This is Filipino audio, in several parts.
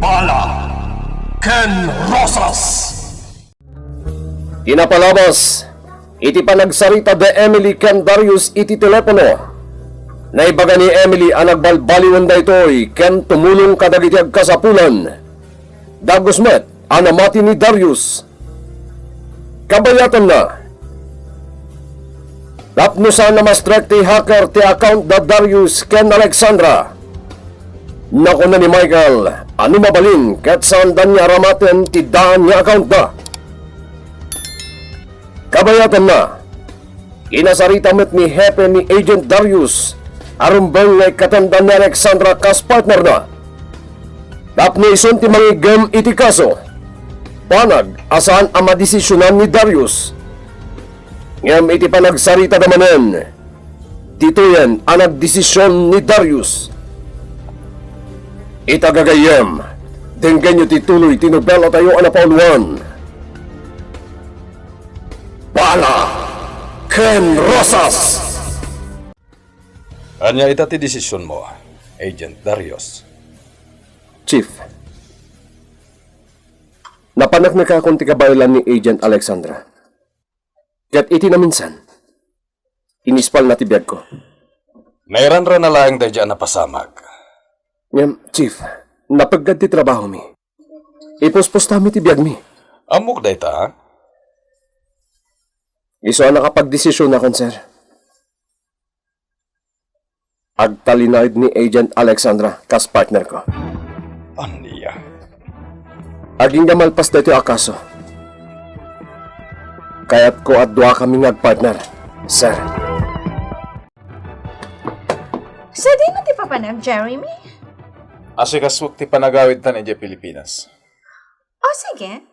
Bala Ken Rosas. Tinapalabas, iti panagsarita de Emily ken Darius iti telepono. Naibaga ni Emily ang nagbalbaliwan da ito'y ken tumulong kadagiti agkasapulan. Dagusmet, anamati ni Darius. Kabayatan na. Tapnusan na mastrek ti hacker ti account da Darius ken Alexandra. Naku na ni Michael, ano mabalin ket saan da niya aramaten ti daan niya account da. Kabayatan na. Inasarita met ni Hepe ni Agent Darius arumbeng ngay katanda ni Alexandra kas partner na. Tapno ison ti manggigam iti kaso. Panag asaan ang madesisyonan ni Darius. Ngam iti panagsarita namanen. Dito yan ang nagdesisyon ni Darius. Itagagayam. Denggan nyo tituloy tinubela tayo anapauluan. Bala Ken Rosas. Anya ita ti desisyon mo, Agent Darius? Chief, napanak na ka ti kabaylan ni Agent Alexandra. Kat iti na minsan, inispal na ti biyag ko. Mayroon ra na lang tayo dyan na pasamag. Ngam, Chief, napagad ti trabaho mi. Ipuspos mi ti biyag mi. Amok da ita, ha? Iso ang nakapag-desisyon na kon, sir. Agtalinaid ni Agent Alexandra, kas partner ko. Aniya. Aging gamalpas dito akaso. Kaya't ko at dua kami ngag-partner, sir. Sa di na ti papanag, Jeremy? Asikaswak ti panagawid tan iti Pilipinas. O sige.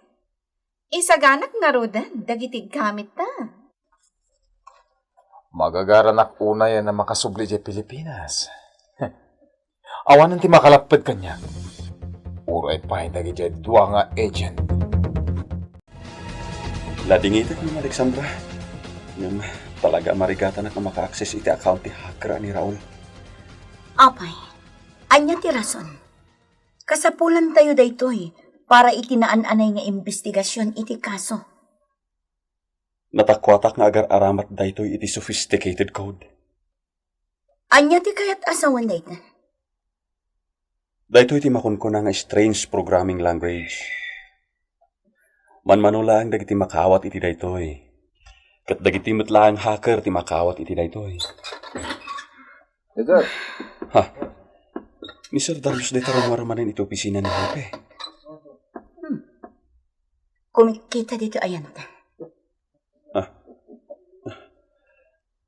Isaganak nga rodan, dagitig gamit ta. Magagaranak una yan na makasubli iti Pilipinas. Awanan ti makalapad kanya. Puro ay pahindag iti dua nga agent. Ladingitan ni Alexandra. Yung talaga marigatan na maka-access iti account ti hacker ni Raul. Apay, anya ti rason. Kasapulan tayo daytoy para itinaan-anay nga investigasyon iti kaso. Natakwatak nga agar aramat daytoy iti sophisticated code. Anya ti kayat asawan dayta. Daytoy ti makunkuna nga strange programming language. Manmanula ang dagiti makawat iti daytoy. Kat dagiti metlaang hacker ti makawat iti daytoy. Sir. Ha? Mr. Darius dayta rumaraman iti opisina ni Hepe. Kumikita dito ayan ta.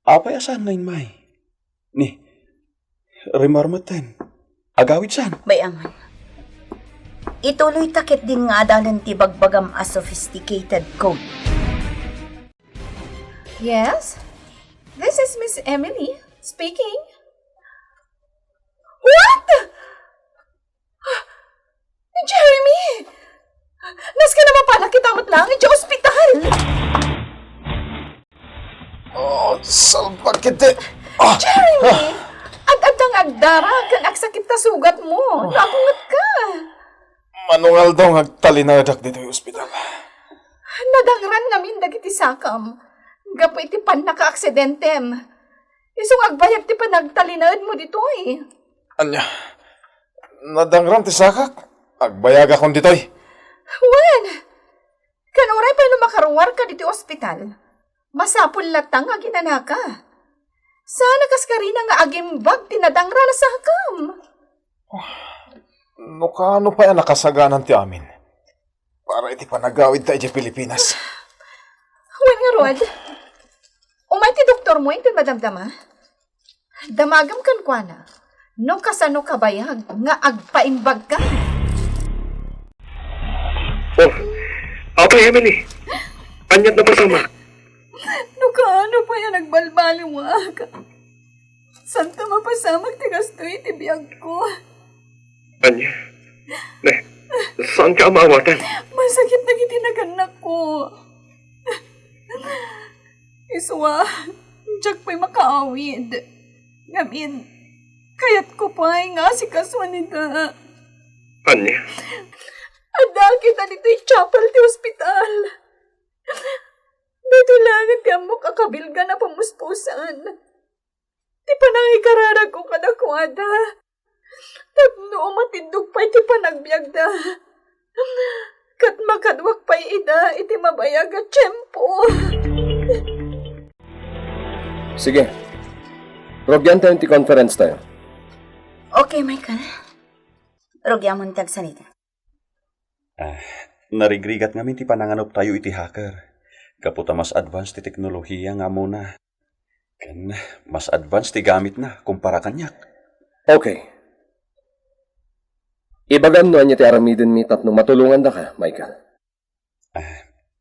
Apay asan na may? Ni, remarmatan. Agawid san? Bayangan. Ituloy takit din nga adalan ti bagbagam a sophisticated code. Yes? This is Miss Emily speaking. What? Jeremy! Nas ka naman pala kita lang sa ospital. Salbag kiti! Jeremy! Ag-adang agdara kan agsakit ta sugat mo. Nakungat ka. Manungal daw agtalinadak dito yung ospital. Nadangran namin dagiti sakam. Gapo iti pan naka-aksedentem. Isong agbayag ti panagtalinaad mo dito eh. Anya, nadangran ti sakak. Agbayag akong ditoy. Wen! Kanuray pa makaruwar ka dito ospital. Masapul latang nga ginanaka. Sana kas ka rin nga agimbag tinadangran na sakam. No kano pa yan nakasaganan ti amin. Para iti panagawid tayo sa Pilipinas. Wen nga Rod, umay ti doktor mo iti madamdama. Damagam kan kwa na. No kasano kabayag nga agpaimbag ka. Oh, apay Emily. Anyat na pasama. No kaano pa yan nagbalbaliwag. Santa mapasamag tigas to iti biyag ko. Anya? Saan ka maawatan? Masakit na gitinaganak ko. Iswa, Jack pa'y makaawid. Ngamin, kayat ko pa'y nga si kaswanita. Anya, Ada kita dito yung chapel ti hospital. Dito lang ti amok akabilga na pamuspusan. Ti panangikararag ko kadakwada. Tapno matindog pa iti panagbiagda. Kat makadwak pa ida iti mabayag at tiyempo. sige. Rogyan tayo ti conference tayo. Okay, Michael. Rogyamon tagsalita. Narigrigat ngamin ti pananganop tayo iti hacker. Kaputa mas advanced ti teknolohiya nga muna. Kan mas advanced ti gamit na kumpara kanyak. Okay. Ibagam no anya ti aramidin mi tapno matulungan da ka, Michael.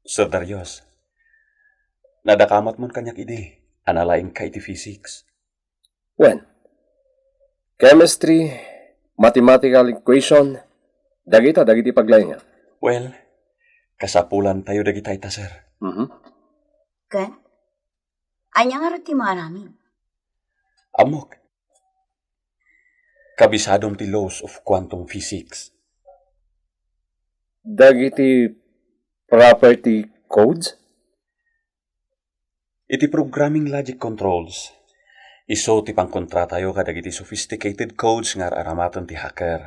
Sir Darius, nadakamat mon kanyak idi. Analaing ka iti physics. When? Chemistry, mathematical equation, dagiti paglaynga. Well, kasapulan tayo dagita ita, sir. Kan? Anya nga ti maaramin. Amok. Kabisadom ti laws of quantum physics. Dagiti property codes? Iti programming logic controls. Iso ti pangkontra tayo kadagiti sophisticated codes nga aramaton ti hacker.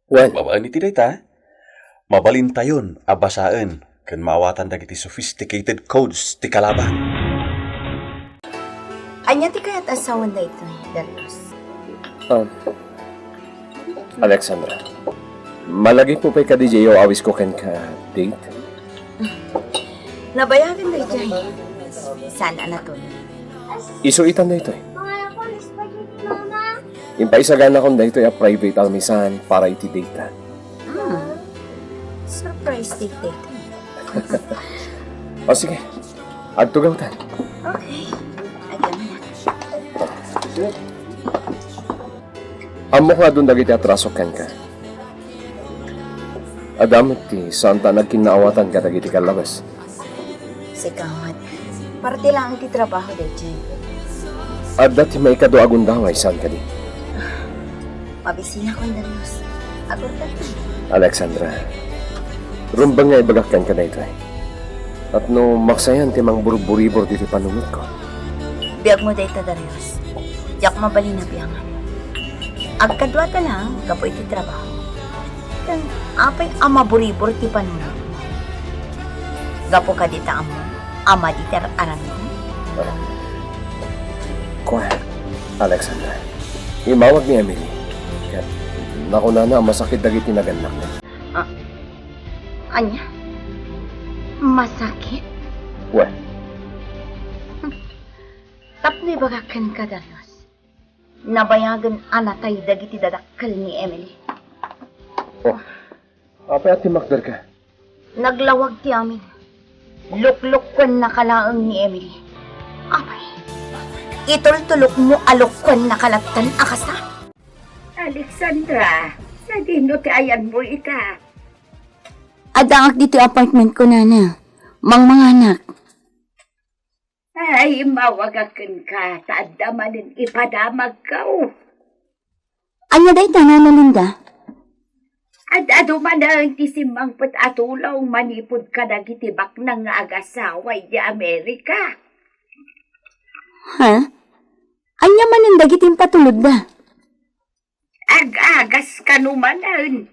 When? Babaan iti data. Mabalin tayon, abasaan, kan maawatan dagiti sophisticated codes ti kalaban. Anya ti kayat asawan da ito, Darius. Alexandra, malagi po pa'y ka-DJ o awis ko ken ka date? Nabayagan da ito. Sana na to. Isuitan na ito eh. Impaisagan akong na ito yung private almisan para iti data. Surprise date. O sige, agtugawtan. Okay. Again na. Amo nga doon dagiti atraso ken ka. Adamot ti santa nagkinaawatan ka dagiti kalabas. Sikawat. Parte lang iti trabaho dito. At dati may kadoagon daw ay saan ka di. Mabisina ko, Darius. Agor ka na. Alexandra, rumbang nga ibagakkan ka na ito eh. At no maksayan ti mang burburibor diti panunod ko. Biyag mo dito, Darius. Diyak mabali na biyangan. Agkadwa ka lang, kapo iti trabaho. Kan apay amaburibor ti panunod mo. Gapo ka dita amo, ama di aramid. Kuha, Alexandra, imawag ni Emily. Kaya, naku na masakit dagiti naganak na. Anya? Masakit? Well, Tapno ibagakan ka, Darius. Nabayagan anatay dagiti dadakkel ni Emily. apay at timakder ka. Naglawag ti amin. Luklukwan na kalaang ni Emily. Apay, itultulok mo alukwan na kalatan akasa. Alexandra, sa dino ti ayan mo ita. Adaak dito apartment ko, Nana. Mga anak. Ay, mawagakan ka, taadda manin ipadamag ka. Anya day Nana Linda? Adado man ang tisimang patatulaw manipod ka nagitibak ng agasaway di Amerika. Ha? Anya man ang dagitin patulod da? Ag-agas ka numanan.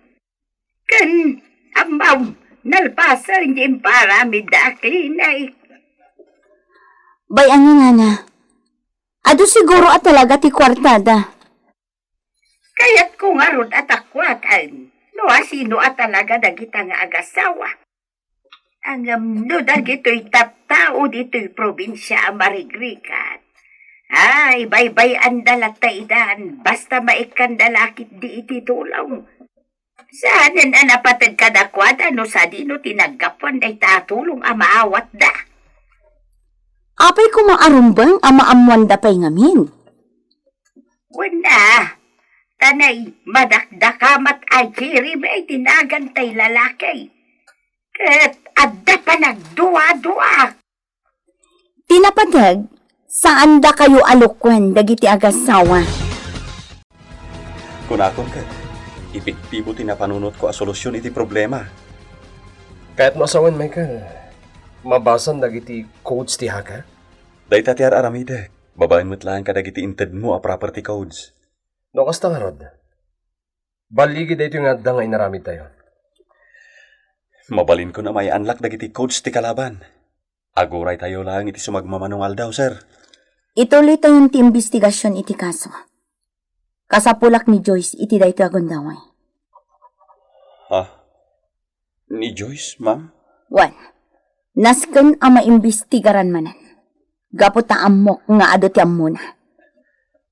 Kan, amaw, nalpasan yung parami daklinay. Bay anya, Nana. Ado siguro at talaga ti kwartada. Kaya't kung arod at akwatan, no asino at talaga dagita nga agasawa. Ang no dagito'y tattao dito'y probinsya marigrikat. Ay, baybay ang dalataidan, basta maikandalakit di ititulaw. Saanan anapatag kadakwada no sa dino tinaggapuan day tatulong amaawat da. Apay ko maarumbang amaamuan da pa'y ngamin. Wala. Tanay, madakdakamat ay kiri may tinagantay lalaki. Kat adda pa nagduwa-duwa. Tinapatag, saan da kayo alukwan dagiti agasawa? Kunakon ka, epektibo ti napanunot ko a solusyon iti problema. Kahit masawan, Michael, mabasan dagiti codes ti hacker? Dayta ti aramide. Babaen mo't lang kadagiti inted mo a property codes. No, kasta nga, Rod. Baligi dito yung adda nga inaramid tayo. Mabalin ko na may unlock dagiti codes ti kalaban. Aguray tayo lang iti sumagmamanungal daw, sir. Ituloy tayong ti investigasyon iti kaso. Kasapulak ni Joyce iti dayto agundaway. Ha? Ni Joyce, ma'am? Wan, nasken ang maimbestigaran manan. Gaputaan mo nga ado ti ammo na.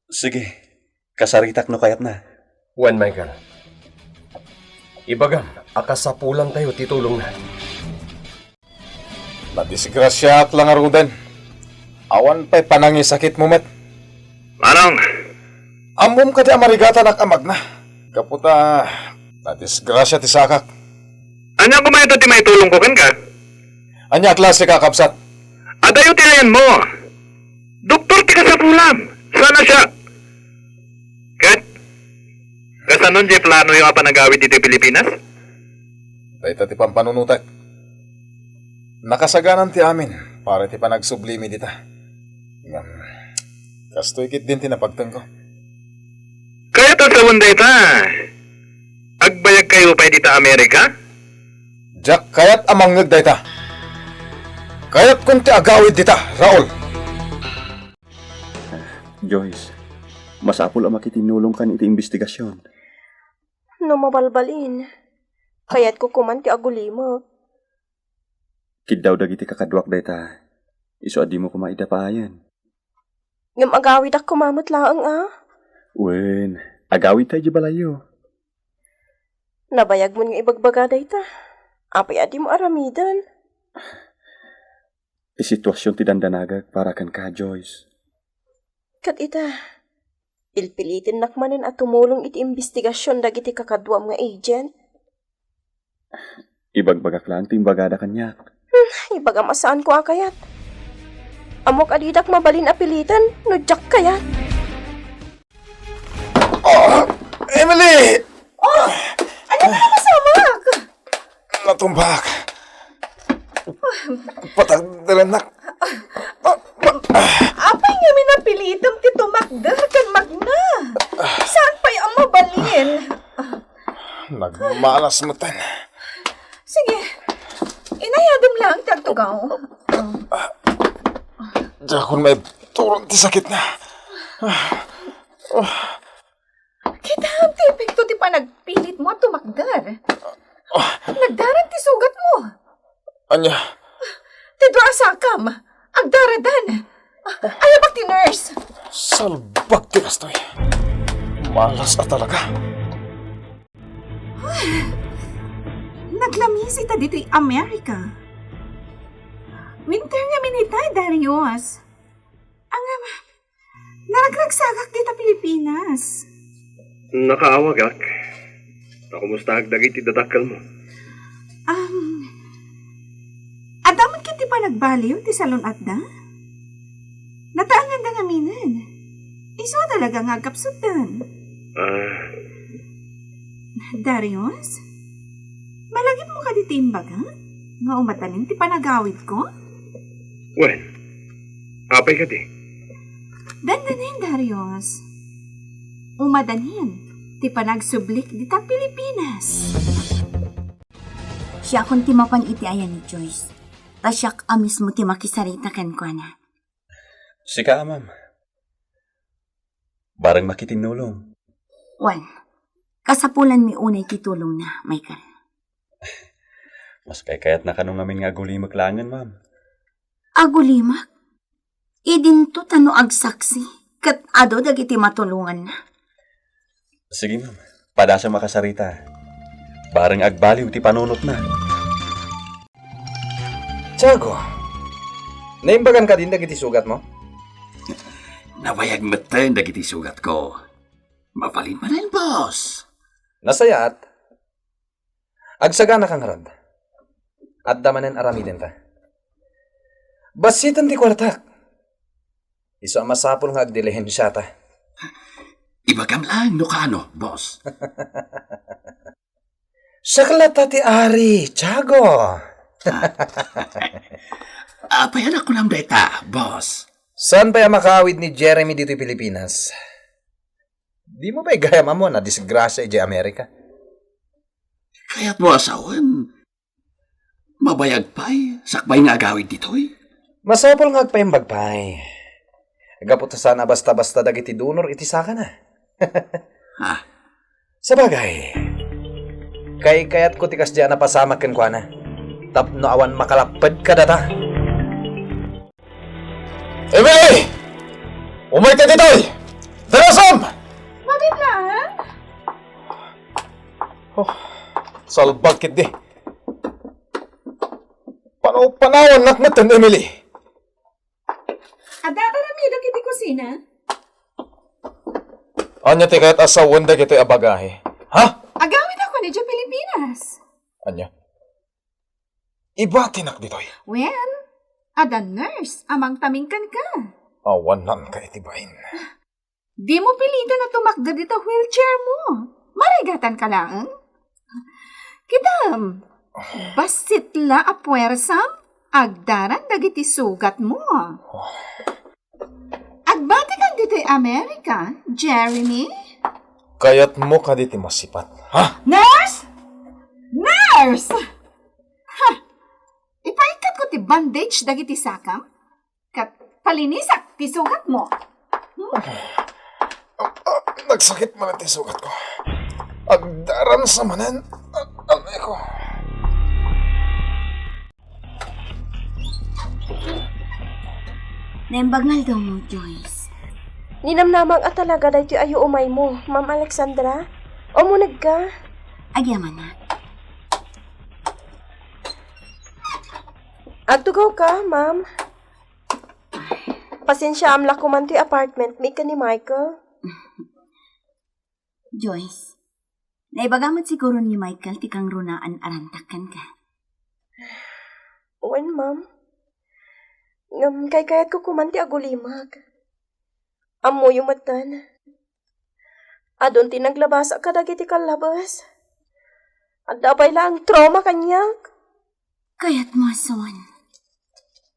Sige, kasaritak no kayat na. Juan, Michael. Ibagam, akasapulan tayo, titulong na. Nadisgrasya lang arudan. Awan pa'y panangi sakit mo, met. Manong, Amom ka di amarigata amag na. Kaputa, nadisgrasya ti sakak. anya ko may ito ti may tulong ko kan ka? Anya klase ka, kapsat? Adayo ti ayan mo. Doktor ti kasapulam. Sana siya. Kat, kasanon di plano yung panagawit dito Pilipinas? Dahita ti pampanunutak. Nakasaganan ti amin para ti panagsublimi dita. Kasto ikit din ti napagtang ko. Kaya to sa wanda ita. Agbayag kayo pa dita Amerika? Jack, kayat amangag dayta. Kayat kung ti agawid dita, Raul. Joyce, masapul ang makitinulong kan iti investigasyon. No mabalbalin. Kaya't ko kumanti agulimo. Kidaw dagiti kakadwak dayta. Iso adi mo kumaidapayan. Ngam agawid ak kumamot laang Wen, agawid tayo balayo. Nabayag mo nga ibagbaga dayta. Apay adi mo aramidan. Isitwasyon ti dandanagag para kan ka, Joyce. Kat ita. Ilpilitin nakmanin at tumulong iti investigasyon dagiti kakadwam nga agent. Ibagbagak lang ti imbagada kanyak. Ibagam asaan ko akayat. Amok adidak mabalin apilitan, no jak kayat. Emily! Ano ba masamak? Natumbak. Patagdalanak. Apay nga minapilitam ti tumakder kan magna. Saan pa'y ang mabalin? Nagmalas mo tan. Sige, inayadam lang tagtugaw. Diyan kung may turong ti sakit na. Kita ang ti epekto ti panagpilit mo at tumakder. Nagdaran ti sugat mo. Anya, Ti dua asakam, agdaradan. Ayabak ti nurse. salbag ti kastoy. Malas at talaga. Naglamis ita dito'y Amerika. Winter nga minitay, Darius. Ang naragragsagak dito Pilipinas. Nakaawag ak. Nakumusta agdagit idadakal mo? Adaman kiti pa nagbaliw ti salon at da? Nataangan da nga minan. Iso talaga nga kapsutan. Darius? Malagip mo ka di timbaga? Nga umatanin ti panagawid ko? Wen, apay ka di. Dandanin, Darius. Umadanin ti panagsublik di ta Pilipinas. Siya kung timapan iti ayan ni Joyce. Tasyak amis mo ti makisarita ken ko na. Sika, ma'am. Barang makitinulong. Wan, kasapulan mi unay titulong na, Michael. Mas kayat na kanong namin nga gulimak langan, ma'am. Agulimak? Idinto tano agsaksi. Kat ado dagiti matulungan na. Sige, ma'am. Padasa makasarita. Barang agbaliw ti panunot na. Tiago, naimbagan ka din dagiti sugat mo? Nabayag matan dagiti sugat ko. Mapalin pa rin, boss. Nasayat. Agsagana kang rad. At damanen aramiden ta. Basitan ti kwartak. Iso ang masapol nga agdilehen siya ta. Ibagam lang, no kano, boss. Saklata ti Ari, Tiago. Apayan ako lang data, boss. Saan pa yung makawid ni Jeremy dito Pilipinas? Di mo ba gaya mo na disgrasya i Amerika? Kaya't mo asawan. Mabayag pa'y, sakbay nga agawid dito eh. Masapol nga pa yung bagpay. Agapot sana basta-basta dagiti dunor iti saka na. Ha? Sabagay, kayat ko tikas diyan na pasamak ken kwa na. Tapno awan makalapad ka data. Emily! Umay ka ditoy! Darasam! Bakit lang? Oh, salbag kit di. Panaw-panawan nakmatan, Emily. Adata na mido kiti kusina? Anya ti kahit asawan da kito'y abagahe. Ha? Agawin ako ni Diyos Pilipinas. Anya? Iba tinak dito'y. When? Ada nurse, amang tamingkan ka. Awanan ka itibahin. Di mo pilitan na tumakda dito wheelchair mo. Marigatan ka lang. Kitam, basit la apwersam, agdaran dagiti sugat mo. Agbati kang dito'y Amerika, Jeremy? Kayat mo ka diti masipat. Ha? Nurse? Nurse! Ha! Ipaikat ko ti bandage dagiti sakam, kat palinisak ti sugat mo. Nagsakit man ang tisugat ko. Agdaran sa manan. Alay ko. Naimbagnal daw mo, Joyce. Ninamnamang at talaga dahil ayo umay mo, Ma'am Alexandra. O munag ka. Agyaman na. Agtugaw ka, ma'am. Pasensya amla ko man ti apartment, may ka ni Michael. Joyce, naibagamot siguro ni Michael ti kang runaan arantakan ka. Uwan, ma'am. Kayat ko kumanti agulimag. Amo yung matan. Adon ti naglabasa ka dagiti kalabas. At dabay lang trauma kanyak. Kayat mo asawan.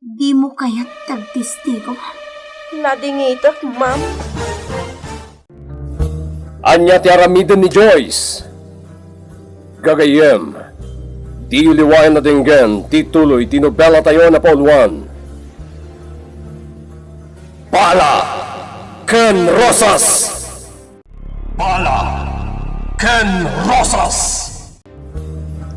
Di mo kayat tagtistigo. Ladingitak, ma'am. Anya ti aramidan ni Joyce. Gagayem, di uliwain na dinggan, tituloy, tinobela tayo na Paul 1. Bala Ken Rosas! Bala Ken Rosas!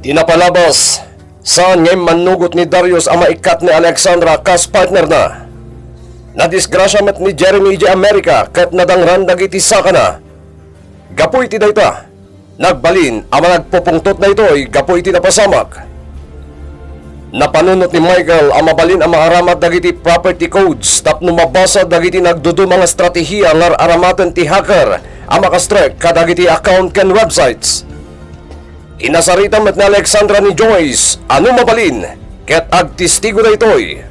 Tinapalabas, saan ngayon manugot ni Darius ang maikat ni Alexandra kas partner na. Nadisgrasya met ni Jeremy J. America kat nadangran dagiti saka na. Gapoy ti dayta. Nagbalin ang nagpupungtot na ito'y gapoy ti napasamak. Napanunot ni Michael ang mabalin ang maaramat dagiti property codes tapno mabasa dagiti nagdudu mga stratehiya ngar aramatan ti hacker ang makastrek kadagiti account ken websites. Inasaritan met ni Alexandra ni Joyce ano mabalin ket agtistigo na ito'y.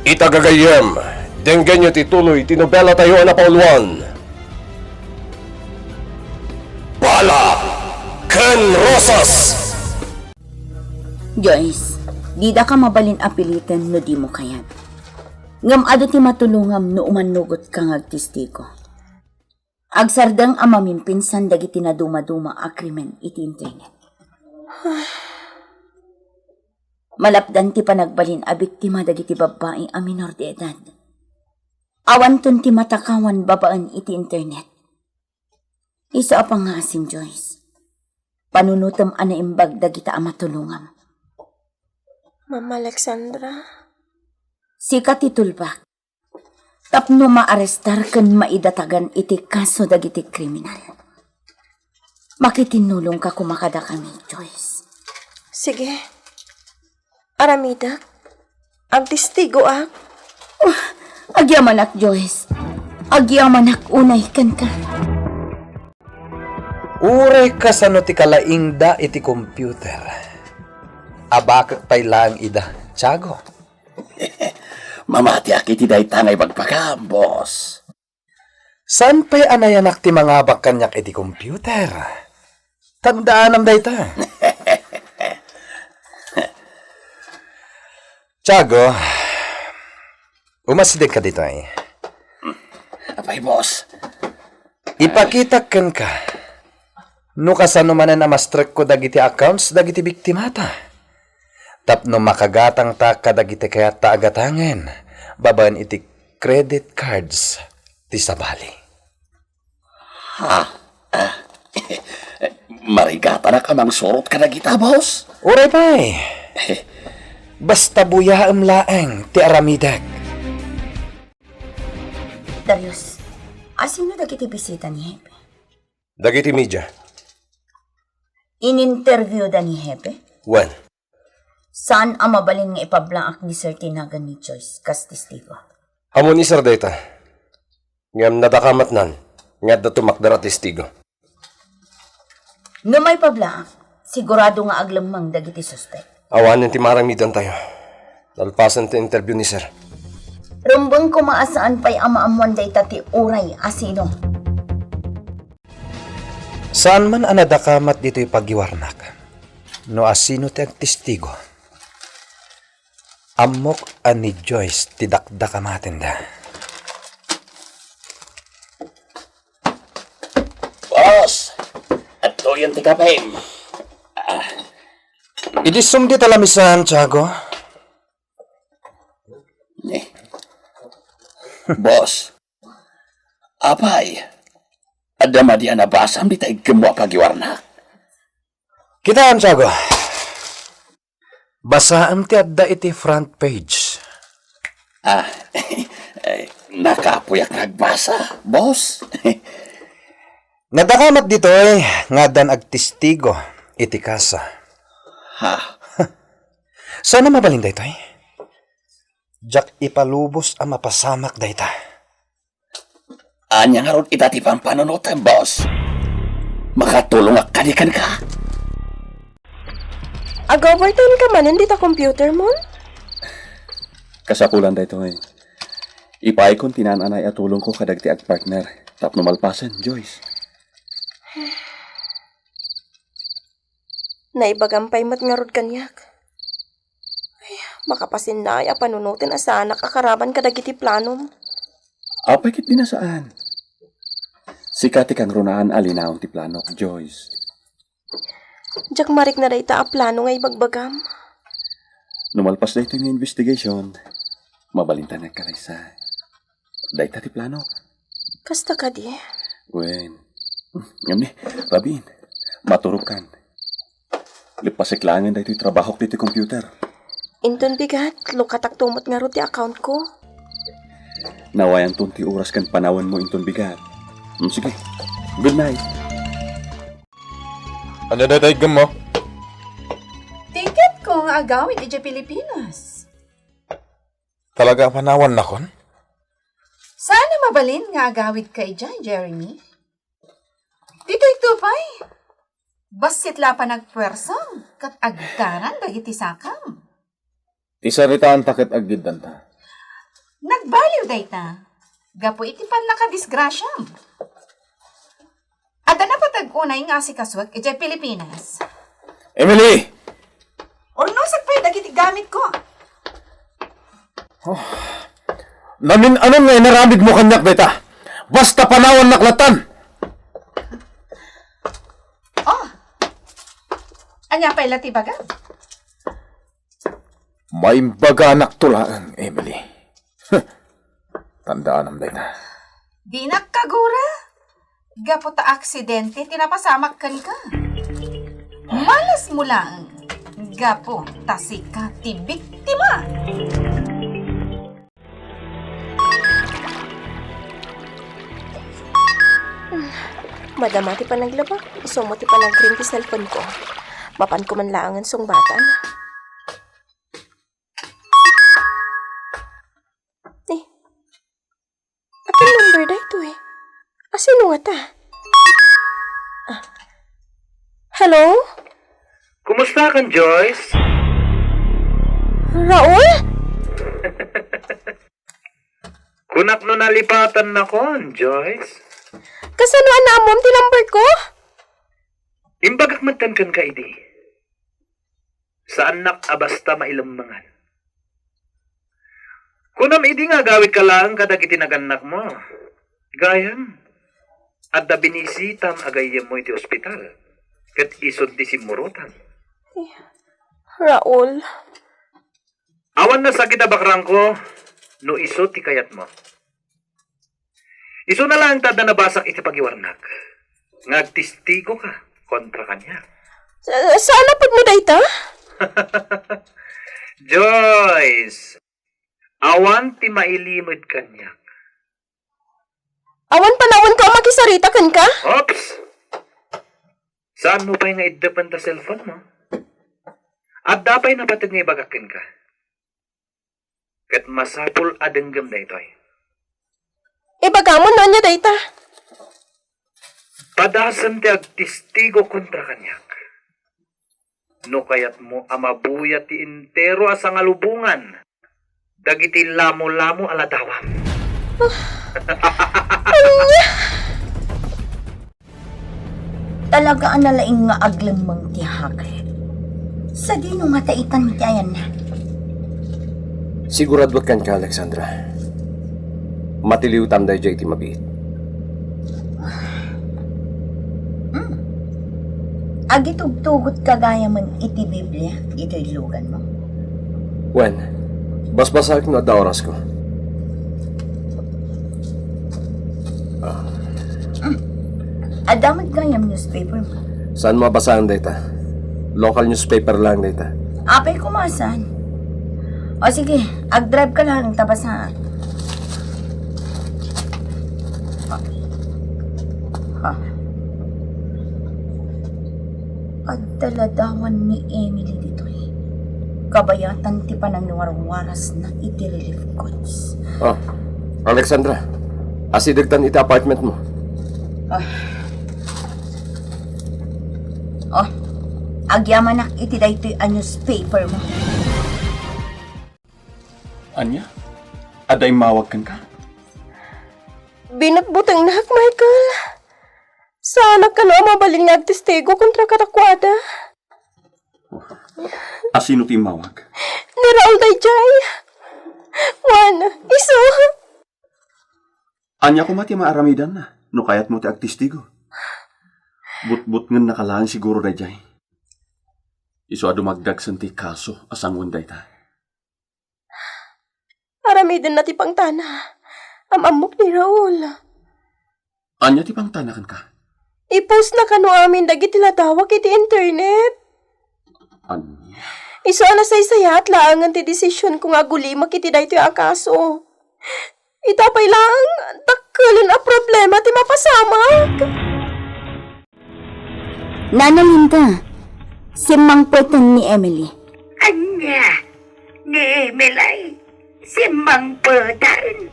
Itagagayem, denggen nyo tituloy tinobela tayo na Paul 1. Bala Ken Rosas! Joyce, di da ka mabalin apilitan no di mo kayat. Ngam ado ti matulungam no umanugot kang agtistigo. Agsardang amamin pinsan dagiti na duma-duma akrimen iti internet. Malapdan ti panagbalin a biktima dagiti babae a minor de edad. Awan ton ti matakawan babaan iti internet. Isa pa nga asim, Joyce. Panunutom ana imbag dagita a matulungam. Ma'am Alexandra. Sika titulbak. Tapno maarestar ken maidatagan iti kaso dagiti kriminal. Makitinulong ka kumakada kami, Joyce. Sige. Aramida. Ang testigo ah. Agyamanak, Joyce. Agyamanak unay kan ka. Ure ka sa no ti kalaing da iti computer. Abakak pa'y lang ida, Tiago. Mamati akiti day tangay bagpakam, boss. San pa'y anayanak ti mga kanyak iti computer? Tandaan am dayta. Tiago, umasidig ka dito eh. Apay, boss. Ipakita ken ka. No kasano man na mastrek ko dagiti accounts dagiti biktimata. Tapno makagatang ta kadagiti kaya ta agatangen. Babaen iti credit cards ti sabali. Marigata na ka mang surot ka na kita, boss. Uray pa'y. Basta buyaam laeng ti aramidag. Darius, asino dagiti bisita ni Hepe? Dagiti media. In-interview da ni Hepe? Well, Saan ang mabalin nga ipablaak ni Sir Tinagan ni Joyce kas testigo? hamon ni Sir Data. Ngam nadakamat nan. Nga tumakdara testigo. No may pablaak, sigurado nga aglamang dagiti suspect. Awanin ti maramidan tayo. Nalpasan ti interview ni Sir. Rumbang kumaasaan pa'y amaamuan day tati uray asino. Saan man anadakamat dito'y paggiwarnak? No asino ti agtestigo? Amok ani Joyce ti dakdakamatin da. Boss! At yan ti kapim. Idisum di talamisan, Tiago. Boss. Apay. Adama di anabasam di tayo gemwa pagiwarna. Kitaan, Tiago. Basaam ti adda iti front page. Nakapuyak nagbasa, boss. Nadakamat dito'y nga dan agtestigo iti kasa. Sana mabalin daytoy? Jak ipalubos ang mapasamak dayta. Anya nga ron itati pang panunutan, boss. Makatulong ak kanikan ka. Agawartan ka man, hindi ta computer mo? Kasapulan da ito eh. Ipay kong tinananay at tulong ko kadagti ag partner. Tapno malpasan, Joyce. Naibagampay mat nga rod kanyak. Ay, makapasin na ay panunutin asana kakaraban kadagiti planom. Apay kit dinasaan. Sikati kang runaan alinaon ti plano, Joyce. Diyak marik na dayta a plano nga ibagbagam. Numalpas da ito yung investigation. Mabalinta na kalaysa. Dayta ti plano. Kasta ka di. Wen. Ngam ni, Rabin. Maturukan. Lipasiklangan da ito'y trabaho dito computer. Inton bigat, lukatak tumot nga rod ti account ko. Nawayan tunti oras kan panawan mo inton bigat. Sige. Good night. Ano na tayo mo? Ticket ko nga agawin di Pilipinas. Talaga panawan na kon? Sana mabalin nga agawid kay Jeremy. Dito'y tupay. Basit la pa nagpwersang kat agdaran dagiti sakam. Isaritaan takit agdid danta. Nagbaliw dayta. Gapo iti pan nakadisgrasyam. Ada na patag-unay nga si kaswag iti Pilipinas. Emily! Ornosag pa'y dagiti gamit ko. Namin anong nga inaramid mo kanyak beta? Basta panawan naklatan! Anya pa'y latibaga? May baga naktulaan, Emily. Tandaan ang beta. Di nakagura. Gapo ta aksidente, tinapasamak kan ka. Malas mo lang. Gapo, tasika ti biktima. Madama ti pa naglaba. Iso mo ti pa nag-ring ti cellphone ko. Mapan ko man laangan sungbatan. Aking number da ito eh. Asino nga ta? Hello? Kumusta kan, Joyce? Raul? Kunak no nalipatan na kon, Joyce. Kasano anamom ti number ko? Imbagak magtankan ka, idi. Saan nak abasta mailammangan? Kunam idi nga gawit ka lang kadag itinaganak mo. Gayam. At da binisitam agayam mo iti ospital. Kat isod ti simurutan. Raul, Awan na sakit abakrang ko, no iso ti kayat mo. Iso na lang tada nabasak iti pagiwarnak. Ngagtistigo ka kontra kanya. saan na mo dayta? Joyce, awan ti mailimod kanya. Awan panawon ko makisarita kan ka? Ops! Saan mo pa nga idapan ta cellphone mo? At dapay napatid nga ibagakin ka. Kat masapul adenggam na ito ay. Ibagamon na niya dayta. Padasan ti agtistigo kontra kanyak. No kayat mo amabuya ti intero asang alubungan. Dagiti lamo-lamo aladawam. Talaga ang nalaing nga aglamang ti Haker. Sa di nung mataitan ti ayan na. Sigurado kan ka, Alexandra. Matiliw tamday jay ti mabiit. Agitugtugot kagaya man iti Biblia, ito ilugan mo. Wen, basbasak na da oras ko. Adamad gayam newspaper mo. Saan mabasahan data? Local newspaper lang data. Apay kumasan. O sige, ag-drive ka lang tabasan. At daladawan ni Emily dito eh. Kabayatan ti pa ng waras na iti relief goods. Oh, Alexandra, asidagtan iti apartment mo. Oh, agyaman na iti daytoy a newspaper mo. Anya? Aday mawag kan ka? Binatbutang nahak, Michael. Sana ka na mabalin nga agtistigo kontra katakwada. Asino ti mawag? Ni Raul Dayjay. Juan, iso. Anya ko mati maaramidan na, no kayat mo ti agtistigo. But ngan nakalaan siguro na jay. Iso adumagdag santi kaso asang unday ta. Aramidin na ti pangtana. Amamok ni Raul. Anya ti pang tanakan ka? I-post na kano amin dagiti latawag iti internet. Anya? Iso na say-saya at laangan ti desisyon kung agulimak iti daytoy akaso. Itapay lang, takkalan a problema ti mapasamak. Nana Linda, si Mang Pweten ni Emily. Anya, ni Emily, si Mang Pweten.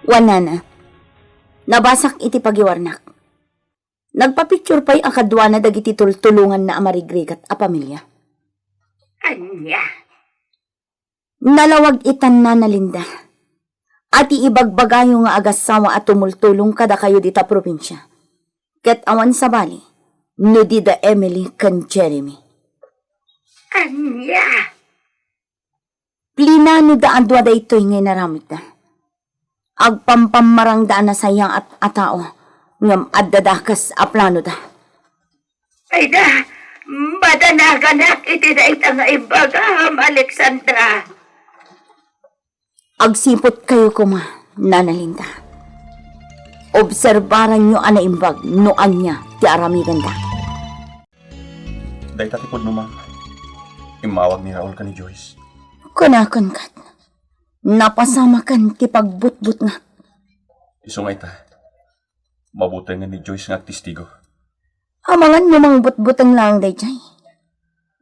Wanana, nabasak iti pagiwarnak. Nagpa-picture pa'y akadwa na dagiti tulungan na amarigrigat a pamilya. Anya, Nalawag itan na Linda. Ati ibagbagayo nga agasawa at tumultulong kada kayo dita probinsya. Ket awan sa bali, no dida Emily kan Jeremy. Anya, Plinano daan dwa da ito'y ngay naramit na. Agpampamarang daan na sayang at atao. Ngam addadakas a plano da. ay da, madanaganak iti da itang ibagam, Alexandra. Agsipot kayo kuma, Nana Linda. Obserbaran nyo ana imbag noan niya ti aramigan da. Day tatipod no, ma'am. Imawag ni Raul ka ni Joyce. Kunakon kat. Napasama kan ti pagbutbut nga. Iso nga ita. Mabuti nga ni Joyce nga agtistigo. Amangan mo mang butbutang lang day jay.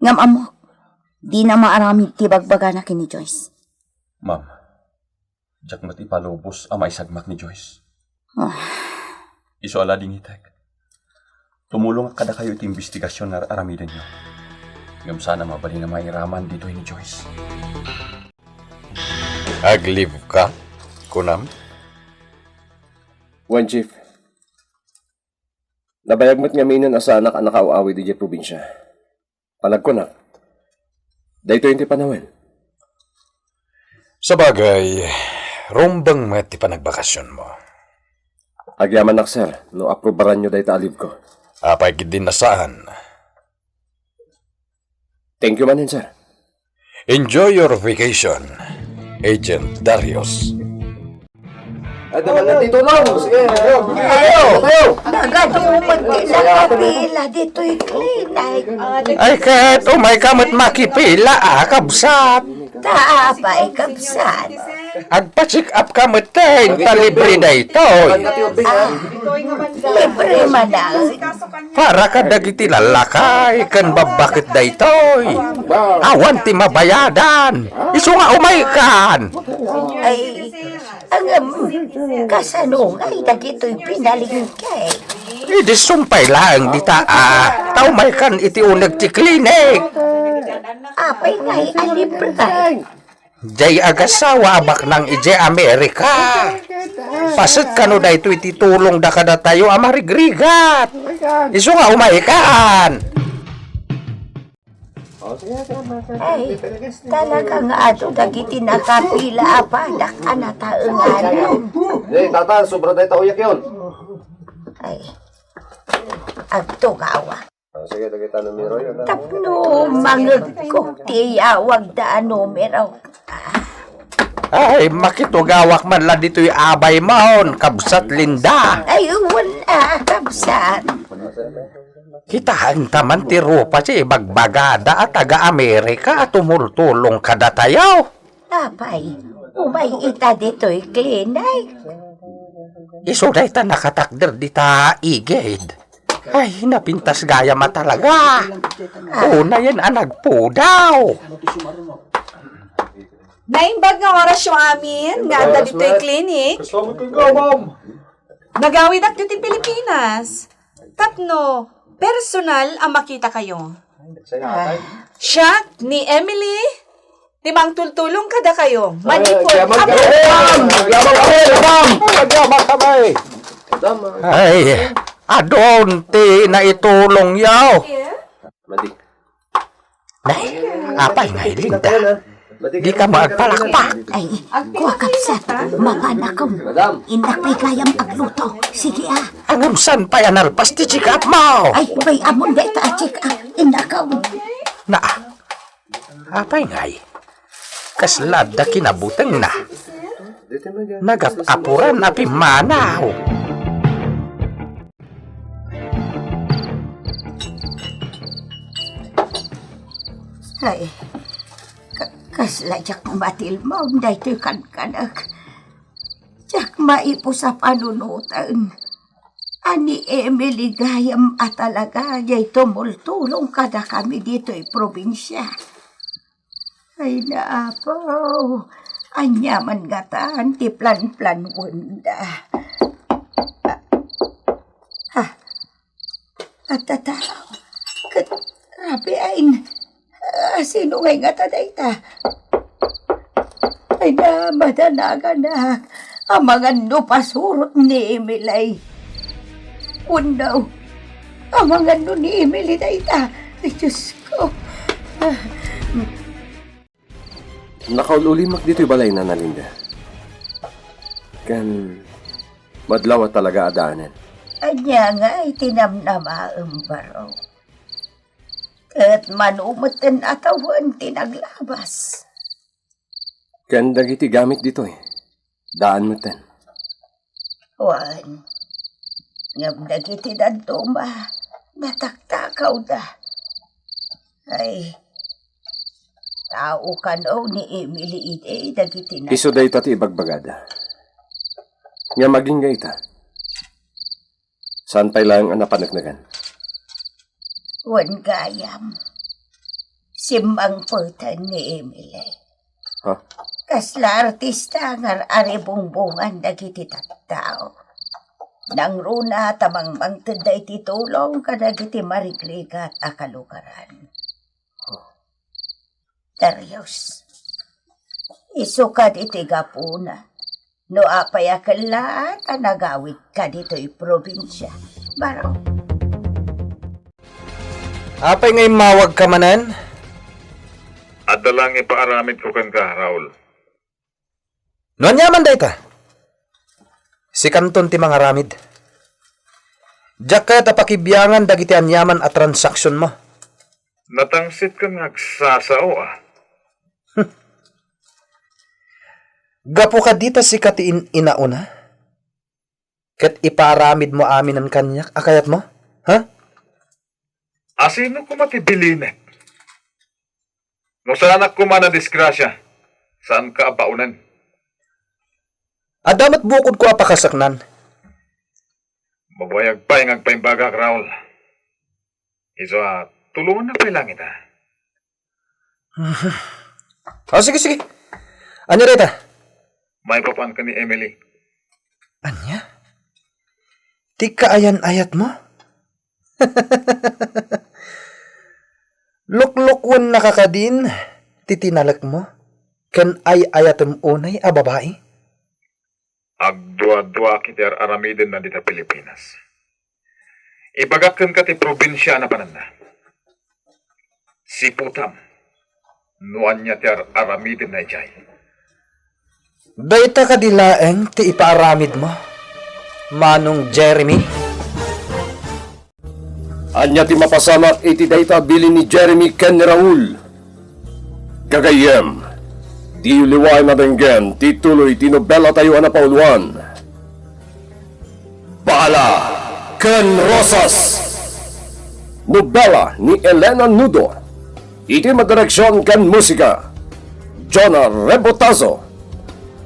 Ngam amok, di na maaramid ti bagbaga na kini Joyce. Ma'am, jak mati palubos ang maisagmak ni Joyce. Iso ala ding itek. Tumulong kada kayo iti investigasyon nga aramidan nyo. Ngam sana mabali na mairaman dito ni Joyce. Agliv ka? Kunam? One Chief. Nabayagmat nga minan asa anak-anak awi di probinsya. Palag ko na. Dahito yung tipanawan. Sabagay, rumbang met ti panagbakasyon mo. Agyaman nak sir, no aprobaran nyo dahito alib ko. Apay gid din nasaan. Thank you manin sir. Enjoy your vacation, Agent Darius. Ay, naman dito lang. Sige, Nakapila dito'y klinay. Ay, kat, umay kamot makipila, kabsat. Taapay kapsat. Agpa-check up kamot tayo, palibre na ito. Libre man na. Para ka dagiti lalakay, kan babakit na ito. Awan ti mabayadan. Iso nga umay kan. Ay, ang kasanungay dagito'y pinaling kay. Idi sumpay lang di taa. Taumay kan iti unag ti klinik. Apay nga'y alibray. Jay agasawa abak ng ije Amerika. Pasit ka no da ito ititulong da kada tayo amarigrigat. Iso nga umaikaan. Ay, talaga nga ato dagiti nakapila apadak anataenganan. Tata, sobra dahito uyak yun. Ay, agtugawa. Sige, dagita na miro yun. Tapno mangag ko tiyawag da numero. Ay, makitugawak man la dito'y abay mahon, kabsat linda. Ay, wala kabsat. Kitaan taman ti rupa si bagbagada at taga-Amerika at tumultulong kada tayaw. Apay, umay ita dito'y klinay. Iso day ta nakatakder di ta igid. Ay, napintas gaya matalaga. Una yan anag po daw. Naimbag nga oras yung amin, nga anda dito'y clinic. Nagawid ak dito'y Pilipinas. Tapno, personal ang makita kayo. Siya, ni Emily, timang tultulong kada kayo. Manikot. Ay, adon ti na itulong yaw. Nay, apay nga Linda. Di ka magpalakpak. Ay, kuha kapsat. Mapanakaw. Indak may kayang pagluto. Sige Angamsan pa yan alpas ti check up mo. Ay, may amon da ita check up. Inakaw. Na, apay ngay. Kaslad da kinabutang na. Nagapapuran api manaw. Ay, kaslajak matil mo. Dahil kan-kanak. Jak maipo sa panunutan. Ani Emily gayam at talaga jay tumultulong kada kami dito'y probinsya. Ay naapaw, anyaman gatan ti plan-plan wanda. At tataw, grabe ayn, sino ngay nga tadayta? Ay na madanaga na, ang mga nupasurot ni Emily. Undaw, ang mga ni Emily na ita. Ay, Diyos ko. Nakaulimak dito'y balay na Linda. Kan madlaw at talaga adaanan. Anya nga ay tinamnama ang baro. At manumatan atawan tinaglabas. Kan dagiti gamit dito'y. Daan mo tan. Juan, ngam dagiti daduma, nataktakaw da. Ay, tao kanaw ni Emily ide dagiti na. Iso dahi tati ibagbagada. Nga maging gaita. Saan pa'y lang ang napanagnagan? Wan gayam. Simang putan ni Emily. Ha? Kasla artista nga aribungbungan dagiti tattao. Nang runa tamang mangtenday titulong kadagiti marigrigat a kalugaran. Darius, isukad iti gapuna. No apay akalaat ang nagawit ka dito'y probinsya. Baro. Apay ngay mawag ka manan? At dalang ipaaramid ko kan ka, Raul. Noan yaman dayta. Si kanton ti mga ramid. Diyak kaya tapakibiyangan dagiti anyaman at transaksyon mo. Natangsit ka nagsasao Gapo ka dita si katiin inauna? Kat iparamid mo amin ang kanyak, akayat mo? Ha? Asino ko matibilinek? No saan ako man na disgrasya? Saan ka abaunan? Adamat bukod ko apakasaknan. Mabayag pa yung agpaimbagak, Raul. Iso, tulungan na pa lang ita. Sige. Anya reta? May papan ka ni Emily. Anya? Di ka ayan-ayat mo? Luklukwan nakakadin, titinalak mo, kan ay-ayatom unay a babae? Agdwa-dwa kiti aramiden na dita Pilipinas. Ibagakan ka ti probinsya na pananda. Si Putam, nuan niya ti aramiden na ijay. Dayta ka dilaeng ti ipaaramid mo, Manong Jeremy? Anya ti mapasamak iti dayta bilin ni Jeremy ken ni Raul. Gagayem, di liway madenggen tituloy ti nobela tayo na pauluan. Bala ken Rosas. Nobela ni Elena Nudo. Iti madireksyon ken musika. Jonah Rebotazo.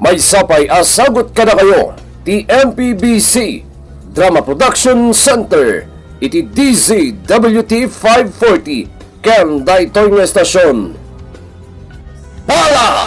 May sapay asagot kada kayo ti MPBC Drama Production Center iti DZWT 540 ken daytoy nga estasyon. Bala!